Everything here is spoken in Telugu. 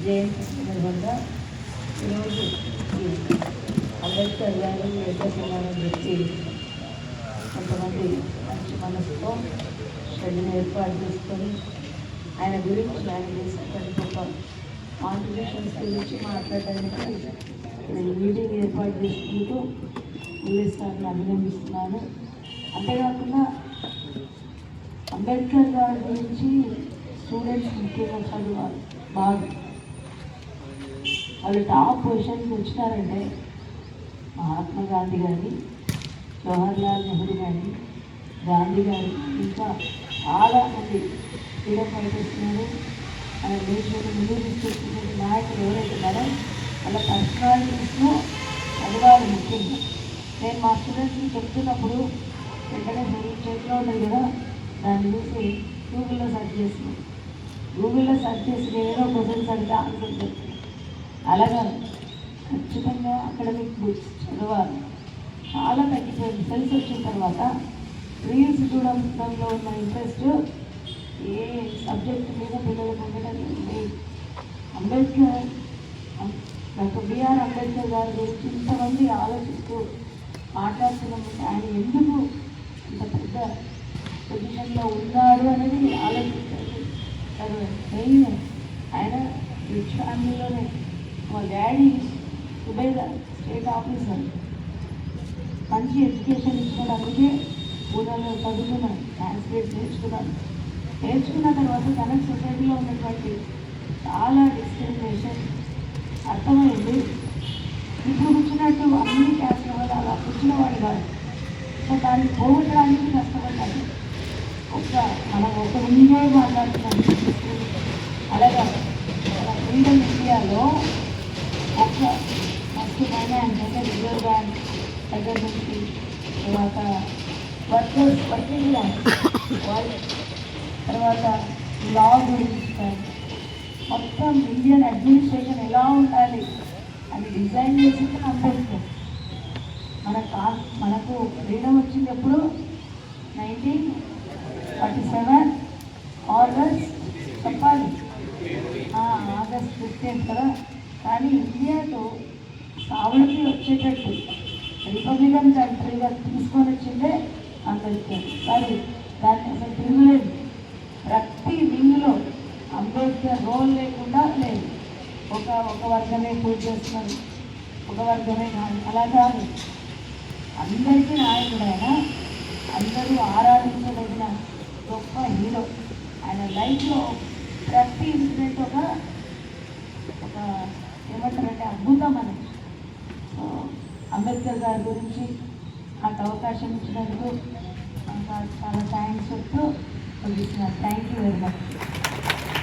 జయంతి సందర్భంగా ఈరోజు అంబేద్కర్ గారు ఏకసమానం చెప్పి కొంతమంది మంచి మనసుతో షెడ్ని ఏర్పాటు చేసుకొని ఆయన గురించి ఆయన చేసినటువంటి గొప్ప కాంట్రిబ్యూషన్స్ గురించి మాట్లాడడానికి నేను మీటింగ్ ఏర్పాటు చేసుకుంటూ పోలీస్ గారిని అభినందిస్తున్నాను. అంతేకాకుండా అంబేద్కర్ గారి గురించి స్టూడెంట్స్ ముఖ్యంగా చదువుతారు బాగా. వాళ్ళు టాప్ పొజిషన్కి వచ్చినారంటే మహాత్మా గాంధీ కానీ, జవహర్లాల్ నెహ్రూ కానీ, గాంధీ గారు, ఇంకా చాలామంది ఫ్రీడమ్ ఫైటర్స్ ఉన్నారు. మన దేశంలో ముందుకు తీసుకొచ్చినటువంటి నాయకులు ఎవరైతే ఉన్నారో వాళ్ళ పర్సనాలిటీస్ను చదవాలి. ముఖ్యంగా నేను మా స్టూడెంట్స్కి చెప్తున్నప్పుడు వెంటనే చేతిలో ఉంటుంది కదా, దాన్ని చూసి గూగుల్లో సెర్చ్ చేస్తున్నాను. గూగుల్లో సెర్చ్ చేసి ఏదో క్వశ్చన్స్ అడిగితే ఆన్సర్ చెప్తాను. అలాగా ఖచ్చితంగా అకాడమిక్ బుక్స్ చదవాలి. చాలా తగ్గిపోయింది. సెల్స్ వచ్చిన తర్వాత రీల్స్ చూడడంలో ఉన్న ఇంట్రెస్ట్ ఏ సబ్జెక్ట్ మీద పిల్లలకు ఉండడం లేదు. అంబేద్కర్, డాక్టర్ బిఆర్ అంబేద్కర్ గారి గురించి ఇంతమంది ఆలోచిస్తూ మాట్లాడుతున్నప్పుడు ఆయన ఎందుకు ఇంత పెద్ద పొజిషన్లో ఉన్నాడు అనేది ఆలోచించారు. మెయిన్ ఆయన రిచ్ ఫ్యామిలీలోనే, మా డాడీ సుబేదార్ స్టేట్ ఆఫీసర్, మంచి ఎడ్యుకేషన్ ఇచ్చాడు. అందుకే ఊళ్ళలో చదువుకున్నాను, ట్రాన్స్లేట్ నేర్చుకున్న తర్వాత కనెక్ట్ సొసైటీలో ఉన్నటువంటి చాలా డిస్క్రిమినేషన్ అర్థమైంది. ఇప్పుడు కూర్చున్నట్టు అన్ని క్యాస్ట్ వాళ్ళు అలా కూర్చున్నవాడు కాదు. సో దాన్ని పోగొట్టడానికి కష్టపడ్డాను. మనం ఒక ముందే మాట్లాడుతున్నాం. అలాగా మన ఫ్రీడమ్ ఇండియాలో ఫస్ట్ ఫైనాన్స్ అంటే రిజర్వ్ బ్యాంక్ దగ్గర నుంచి తర్వాత వర్కింగ్ వాళ్ళు, తర్వాత లా గురించి మొత్తం ఇండియన్ అడ్మినిస్ట్రేషన్ ఎలా ఉండాలి అని డిజైన్ చేసి అంబేద్కర్. మనకు ఫ్రీడమ్ వచ్చింది ఎప్పుడు 1947 ఆగస్ట్ చెప్పాలి, ఆగస్ట్ 15 కదా. కానీ ఇండియాలో సావళకి వచ్చేటట్టు రిపబ్లికన్ కంట్రీగా తీసుకొని వచ్చిందే అంబేద్కర్. సారీ, దాన్ని అసలు తిరగలేదు. ప్రతి వింగ్లో అంబేద్కర్ రోల్ లేకుండా లేదు. ఒక వర్గమే పూజ చేస్తున్నారు, ఒక వర్గమే కాదు, అలా కాదు. అందరికీ నాయకుడు ఆయన, అందరూ ఆరాధించదగిన గొప్ప హీరో. ఆయన లైఫ్లో ప్రతి ఇన్సిడెంట్ ఒక ఏమంటారంటే అద్భుతం అని. అంబేద్కర్ గారి గురించి నాకు అవకాశం ఇచ్చినందుకు చాలా థ్యాంక్స్ చెప్తూ ముగిస్తున్నాను. Thank you very much.